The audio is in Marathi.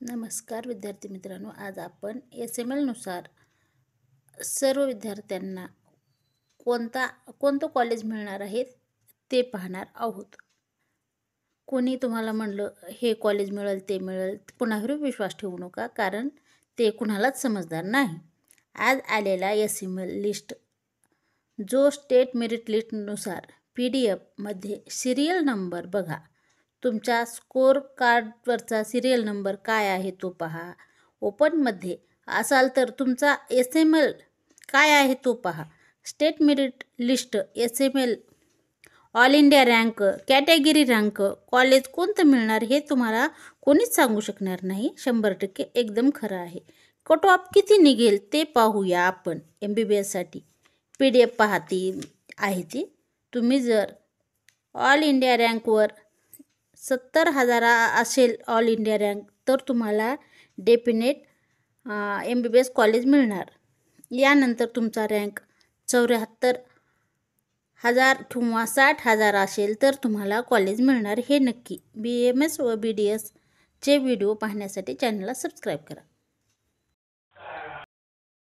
नमस्कार विद्यार्थी मित्रांनो, आज आपण SML नुसार सर्व विद्यार्थ्यांना कोणतं कॉलेज मिळणार आहे ते पाहणार आहोत। कोणी तुम्हाला म्हणलं हे कॉलेज मिळेल ते मिळेल, कुणावर विश्वास ठेवू नका, कारण ते कुणालाच समजदार नाही। आज आलेला SML लिस्ट जो स्टेट मेरिट लिस्ट नुसार PDF मध्ये सिरियल नंबर बघा, तुमच्या स्कोर कार्डवरचा सिरियल नंबर काय आहे तो पहा। ओपनमध्ये असाल तर तुमचा SML काय आहे तो पहा। State merit list SML all India rank, category rank, college कोणतं मिळणार हे तुम्हाला कोणीच सांगू शकणार नाही। 100% एकदम खरं आहे। कट ऑफ किती निघेल ते पाहूया आपण। MBBS साठी PDF पाहती आहे ती। तुम्ही जर ऑल इंडिया रँकवर 70,000 असेल ऑल इंडिया रँक, तर तुम्हाला डेफिनेट MBBS कॉलेज मिळणार। यानंतर तुमचा रँक 74,000 किंवा 60,000 असेल तर तुम्हाला कॉलेज मिळणार हे नक्की। BAMS व BDS चे व्हिडिओ पाहण्यासाठी चॅनलला सबस्क्राईब करा।